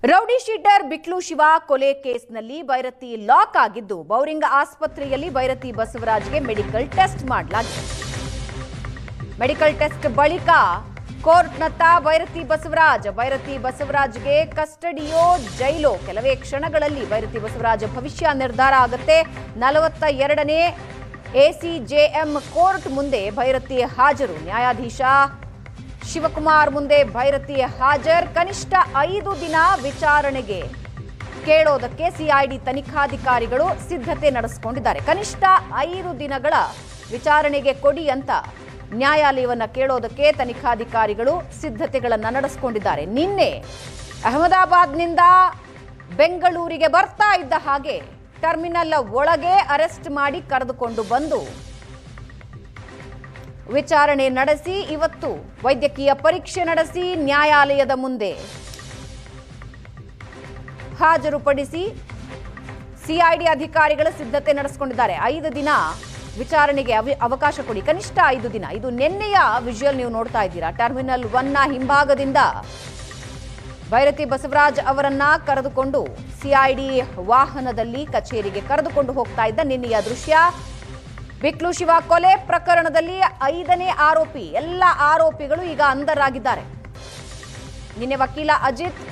Rowdy sheeter ಬಿಕ್ಲು Shiva ಕೊಲೆ ಕೇಸ್ನಲ್ಲಿ Byrathi lock ಆಗಿದ್ದು ಬೌರಿಂಗ ಆಸ್ಪತ್ರೆಯಲ್ಲಿ ಭೈರತಿ ಬಸವರಾಜ್ಗೆ ಮೆಡಿಕಲ್ ಟೆಸ್ಟ್ ಮಾಡಲಾಗಿದೆ. ಮೆಡಿಕಲ್ ಟೆಸ್ಟ್ ಬಳಿಕ ಕೋರ್ಟ್ನತ್ತ ಭೈರತಿ ಬಸವರಾಜ್ಗೆ ಕಸ್ಟಡಿಯೋ ಜೈಲೋ ಕೆಲವೇ ಕ್ಷಣಗಳಲ್ಲಿ ಭೈರತಿ ಬಸವರಾಜ್ ಭವಿಷ್ಯ ನಿರ್ಧಾರ ಆಗುತ್ತೆ. 42ನೇ ಎಸಿಜೆಎಂ ಕೋರ್ಟ್ ಮುಂದೆ ಭೈರತಿ ಹಾಜರು. ನ್ಯಾಯಾಧೀಶ ಶಿವಕುಮಾರ್ ಮುಂದೆ ಭೈರತಿ ಹಾಜರ್. ಕನಿಷ್ಠ 5 ದಿನ ವಿಚಾರಣೆಗೆ ಕೇಳೋದಕ್ಕೆ ಸಿಐಡಿ ತನಿಖಾಧಿಕಾರಿಗಳು ಸಿದ್ಧತೆ ನಡೆಸಿಕೊಂಡಿದ್ದಾರೆ. ಕನಿಷ್ಠ 5 ದಿನಗಳ ವಿಚಾರಣೆಗೆ ಕೊಡಿ ಅಂತ ನ್ಯಾಯಾಲಯವನ್ನ ಕೇಳೋದಕ್ಕೆ ತನಿಖಾಧಿಕಾರಿಗಳು ಸಿದ್ಧತೆಗಳನ್ನು ನಡೆಸಿಕೊಂಡಿದ್ದಾರೆ. ನಿನ್ನೆ ಅಹಮದಾಬಾದ್ನಿಂದ ಬೆಂಗಳೂರಿಗೆ ಬರ್ತಾ ಇದ್ದ ಹಾಗೆ ಟರ್ಮಿನಲ್ ಒಳಗೆ ಅರೆಸ್ಟ್ ಮಾಡಿ ಕರೆದುಕೊಂಡು ಬಂದು ವಿಚಾರಣೆ ನಡೆಸಿ ಇವತ್ತು ವೈದ್ಯಕೀಯ ಪರೀಕ್ಷೆ ನಡೆಸಿ ನ್ಯಾಯಾಲಯದ ಮುಂದೆ ಹಾಜರುಪಡಿಸಿ ಸಿಐಡಿ ಅಧಿಕಾರಿಗಳು ಸಿದ್ಧತೆ ನಡೆಸಿಕೊಂಡಿದ್ದಾರೆ. 5 ದಿನ ವಿಚಾರಣೆಗೆ ಅವಕಾಶ ಕೊಡಿ, ಕನಿಷ್ಠ 5 ದಿನ. ಇದು ನಿನ್ನೆಯ ವಿಜುವಲ್ ನೀವು ನೋಡ್ತಾ ಇದ್ದೀರಾ. ಟರ್ಮಿನಲ್ 1ನ ಹಿಂಭಾಗದಿಂದ ಭೈರತಿ ಬಸವರಾಜ್ ಅವರನ್ನ ಕರೆದುಕೊಂಡು ಸಿಐಡಿ ವಾಹನದಲ್ಲಿ ಕಚೇರಿಗೆ ಕರೆದುಕೊಂಡು ಹೋಗ್ತಾ ಇದ್ದ ನಿನ್ನೆಯ ದೃಶ್ಯ. ಬಿಕ್ಲು ಶಿವ ಕೊಲೆ ಪ್ರಕರಣದಲ್ಲಿ 5ನೇ ಆರೋಪಿ, ಎಲ್ಲ ಆರೋಪಿಗಳು ಈಗ ಅಂಧರಾಗಿದ್ದಾರೆ. ನಿನ್ನೆ ವಕೀಲ ಅಜಿತ್,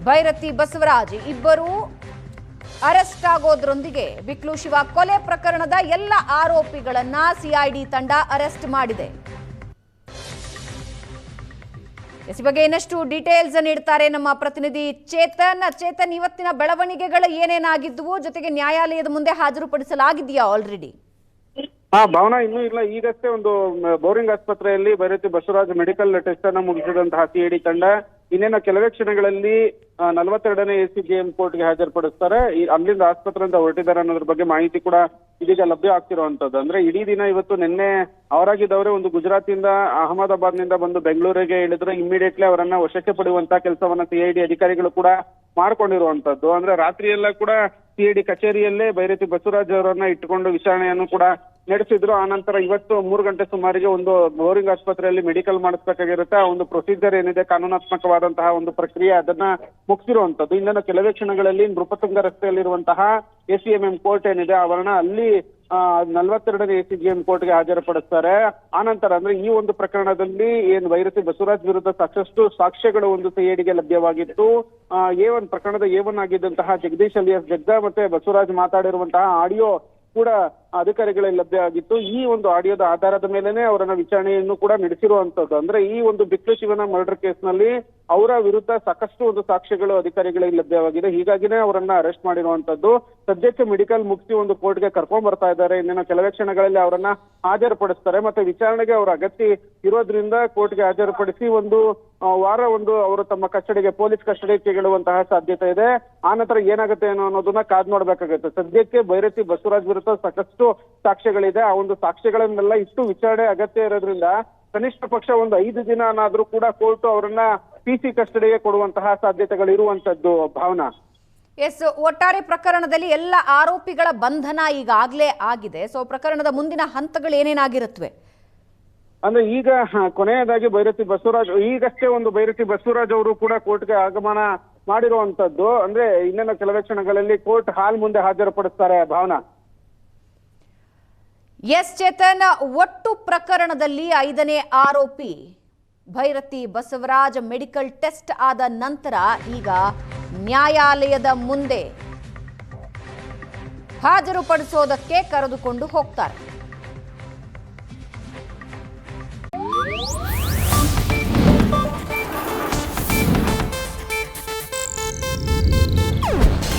ಭೈರತಿ ಬಸವರಾಜ್ ಇಬ್ಬರು ಅರೆಸ್ಟ್ ಆಗೋದ್ರೊಂದಿಗೆ ಬಿಕ್ಲು ಶಿವ ಕೊಲೆ ಪ್ರಕರಣದ ಎಲ್ಲ ಆರೋಪಿಗಳನ್ನ ಸಿಐಡಿ ತಂಡ ಅರೆಸ್ಟ್ ಮಾಡಿದೆ. ಈ ಬಗ್ಗೆ ಇನ್ನಷ್ಟು ಡೀಟೇಲ್ಸ್ ನೀಡ್ತಾರೆ ನಮ್ಮ ಪ್ರತಿನಿಧಿ ಚೇತನ್. ಇವತ್ತಿನ ಬೆಳವಣಿಗೆಗಳು ಏನೇನಾಗಿದ್ವು, ಜೊತೆಗೆ ನ್ಯಾಯಾಲಯದ ಮುಂದೆ ಹಾಜರುಪಡಿಸಲಾಗಿದೆಯಾ ಆಲ್ರೆಡಿ? ಭಾವನಾ, ಇನ್ನೂ ಇಲ್ಲ. ಈಗಷ್ಟೇ ಒಂದು ಬೌರಿಂಗ್ ಆಸ್ಪತ್ರೆಯಲ್ಲಿ ಭೈರತಿ ಬಸವರಾಜ್ ಮೆಡಿಕಲ್ ಟೆಸ್ಟ್ ಅನ್ನು ಮುಗಿಸಿದಂತಹ ಸಿಐಡಿ ತಂಡ ಇನ್ನೇನು ಕೆಲವೇ ಕ್ಷಣಗಳಲ್ಲಿ 42ನೇ ಎಸಿಜೆಎಂ ಕೋರ್ಟ್ಗೆ ಹಾಜರುಪಡಿಸ್ತಾರೆ. ಅಲ್ಲಿಂದ ಆಸ್ಪತ್ರೆಯಿಂದ ಹೊರಟಿದ್ದಾರೆ ಅನ್ನೋದ್ರ ಬಗ್ಗೆ ಮಾಹಿತಿ ಕೂಡ ಇದೀಗ ಲಭ್ಯ ಆಗ್ತಿರುವಂತದ್ದು. ಅಂದ್ರೆ ಇಡೀ ದಿನ ಇವತ್ತು ನಿನ್ನೆ ಅವರಾಗಿದ್ದವರೇ ಒಂದು ಗುಜರಾತಿಂದ ಅಹಮದಾಬಾದ್ನಿಂದ ಬಂದು ಬೆಂಗಳೂರಿಗೆ ಇಳಿದ್ರೆ ಇಮಿಡಿಯೇಟ್ಲಿ ಅವರನ್ನ ವಶಕ್ಕೆ ಪಡೆಯುವಂತಹ ಕೆಲಸವನ್ನ ಸಿಐಡಿ ಅಧಿಕಾರಿಗಳು ಕೂಡ ಮಾಡ್ಕೊಂಡಿರುವಂತದ್ದು. ಅಂದ್ರೆ ರಾತ್ರಿಯೆಲ್ಲ ಕೂಡ ಸಿಐಡಿ ಕಚೇರಿಯಲ್ಲೇ ಭೈರತಿ ಬಸವರಾಜ್ ಅವರನ್ನ ಇಟ್ಟುಕೊಂಡು ವಿಚಾರಣೆಯನ್ನು ಕೂಡ ನಡೆಸಿದ್ರು. ಆನಂತರ ಇವತ್ತು 3 ಗಂಟೆ ಸುಮಾರಿಗೆ ಒಂದು ಬೌರಿಂಗ್ ಆಸ್ಪತ್ರೆಯಲ್ಲಿ ಮೆಡಿಕಲ್ ಮಾಡಿಸ್ಬೇಕಾಗಿರುತ್ತೆ. ಆ ಒಂದು ಪ್ರೊಸೀಜರ್ ಏನಿದೆ, ಕಾನೂನಾತ್ಮಕವಾದಂತಹ ಒಂದು ಪ್ರಕ್ರಿಯೆ, ಅದನ್ನ ಮುಗಿಸಿರುವಂತದ್ದು. ಇನ್ನೇನು ಕೆಲವೇ ಕ್ಷಣಗಳಲ್ಲಿ ನೃಪತುಂಗ ರಸ್ತೆಯಲ್ಲಿರುವಂತಹ ಎಸಿಎಂಎಂ ಕೋರ್ಟ್ ಏನಿದೆ ಆವರಣ, ಅಲ್ಲಿ 42ನೇ ಎಸಿಜೆಎಂ ಕೋರ್ಟ್ಗೆ ಹಾಜರುಪಡಿಸ್ತಾರೆ. ಆನಂತರ ಅಂದ್ರೆ ಈ ಒಂದು ಪ್ರಕರಣದಲ್ಲಿ ಏನು ಭೈರತಿ ಬಸವರಾಜ್ ವಿರುದ್ಧ ಸಾಕಷ್ಟು ಸಾಕ್ಷ್ಯಗಳು ಒಂದು ಸಿಐಡಿಗೆ ಲಭ್ಯವಾಗಿತ್ತು. A1 ಪ್ರಕರಣದ A1 ಆಗಿದ್ದಂತಹ ಜಗದೀಶ್ ಅಲಿಯಾಸ್ ಜಗ್ಗ ಮತ್ತೆ ಬಸವರಾಜ್ ಮಾತಾಡಿರುವಂತಹ ಆಡಿಯೋ ಕೂಡ ಅಧಿಕಾರಿಗಳಿಗೆ ಲಭ್ಯ ಆಗಿತ್ತು. ಈ ಒಂದು ಆಡಿಯೋದ ಆಧಾರದ ಮೇಲೆನೆ ಅವರನ್ನ ವಿಚಾರಣೆಯನ್ನು ಕೂಡ ನಡೆಸಿರುವಂತದ್ದು. ಅಂದ್ರೆ ಈ ಒಂದು ಬಿಕ್ಲು ಶಿವನ ಮರ್ಡರ್ ಕೇಸ್ನಲ್ಲಿ ಅವರ ವಿರುದ್ಧ ಸಾಕಷ್ಟು ಒಂದು ಸಾಕ್ಷ್ಯಗಳು ಅಧಿಕಾರಿಗಳಿಗೆ ಲಭ್ಯವಾಗಿದೆ. ಹೀಗಾಗಿನೇ ಅವರನ್ನ ಅರೆಸ್ಟ್ ಮಾಡಿರುವಂತದ್ದು. ಸದ್ಯಕ್ಕೆ ಮೆಡಿಕಲ್ ಮುಗಿಸಿ ಒಂದು ಕೋರ್ಟ್ಗೆ ಕರ್ಕೊಂಡ್ ಬರ್ತಾ ಇದ್ದಾರೆ. ಇನ್ನೇನು ಕೆಲವೇ ಕ್ಷಣಗಳಲ್ಲಿ ಅವರನ್ನ ಹಾಜರುಪಡಿಸ್ತಾರೆ. ಮತ್ತೆ ವಿಚಾರಣೆಗೆ ಅವರ ಅಗತ್ಯ ಇರೋದ್ರಿಂದ ಕೋರ್ಟ್ಗೆ ಹಾಜರುಪಡಿಸಿ ಒಂದು ವಾರ ಅವರು ತಮ್ಮ ಕಸ್ಟಡಿಗೆ, ಪೊಲೀಸ್ ಕಸ್ಟಡಿಗೆ ತೆಗೆಳುವಂತಹ ಸಾಧ್ಯತೆ ಇದೆ. ಆನಂತರ ಏನಾಗುತ್ತೆ ಅನ್ನೋದನ್ನ ಕಾದ್ ನೋಡ್ಬೇಕಾಗುತ್ತೆ. ಸದ್ಯಕ್ಕೆ ಭೈರತಿ ಬಸವರಾಜ್ ವಿರುದ್ಧ ಸಾಕಷ್ಟು ಸಾಕ್ಷ್ಯಗಳಿದೆ. ಆ ಒಂದು ಸಾಕ್ಷ್ಯಗಳನ್ನೆಲ್ಲ ಇಷ್ಟು ವಿಚಾರಣೆ ಅಗತ್ಯ ಇರೋದ್ರಿಂದ ಕನಿಷ್ಠ ಪಕ್ಷ ಒಂದು 5 ದಿನನಾದ್ರೂ ಕೂಡ ಕೋರ್ಟ್ ಅವರನ್ನ ಪಿಸಿ ಕಸ್ಟಡಿಗೆ ಕೊಡುವಂತಹ ಸಾಧ್ಯತೆಗಳು ಇರುವಂತದ್ದು. ಭಾವನಾ, ಎಸ್, ಒಟ್ಟಾರೆ ಪ್ರಕರಣದಲ್ಲಿ ಎಲ್ಲ ಆರೋಪಿಗಳ ಬಂಧನ ಈಗಾಗಲೇ ಆಗಿದೆ. ಸೊ ಪ್ರಕರಣದ ಮುಂದಿನ ಹಂತಗಳು ಏನೇನಾಗಿರುತ್ತವೆ? ಅಂದ್ರೆ ಈಗ ಕೊನೆಯದಾಗಿ ಈಗಷ್ಟೇ ಒಂದು ಭೈರತಿ ಬಸವರಾಜ್ ಅವರು ಕೂಡ ಕೋರ್ಟ್ಗೆ ಆಗಮನ ಮಾಡಿರುವಂತದ್ದು. ಅಂದ್ರೆ ಇನ್ನೇನು ಕೆಲವೇ ಕ್ಷಣಗಳಲ್ಲಿ ಕೋರ್ಟ್ ಹಾಲ್ ಮುಂದೆ ಹಾಜರುಪಡಿಸ್ತಾರೆ. ಭಾವನಾ. ಎಸ್ ಚೇತನ್, ಒಟ್ಟು ಪ್ರಕರಣದಲ್ಲಿ 5ನೇ ಆರೋಪಿ ಭೈರತಿ ಬಸವರಾಜ್ ಮೆಡಿಕಲ್ ಟೆಸ್ಟ್ ಆದ ನಂತರ ಈಗ ನ್ಯಾಯಾಲಯದ ಮುಂದೆ ಹಾಜರುಪಡಿಸೋದಕ್ಕೆ ಕರೆದುಕೊಂಡು ಹೋಗ್ತಾರೆ.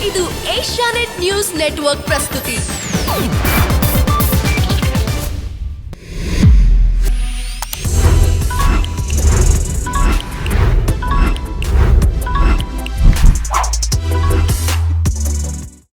ಇದು ಏಷ್ಯಾನೆಟ್ ನ್ಯೂಸ್ ನೆಟ್ವರ್ಕ್ ಪ್ರಸ್ತುತಿ.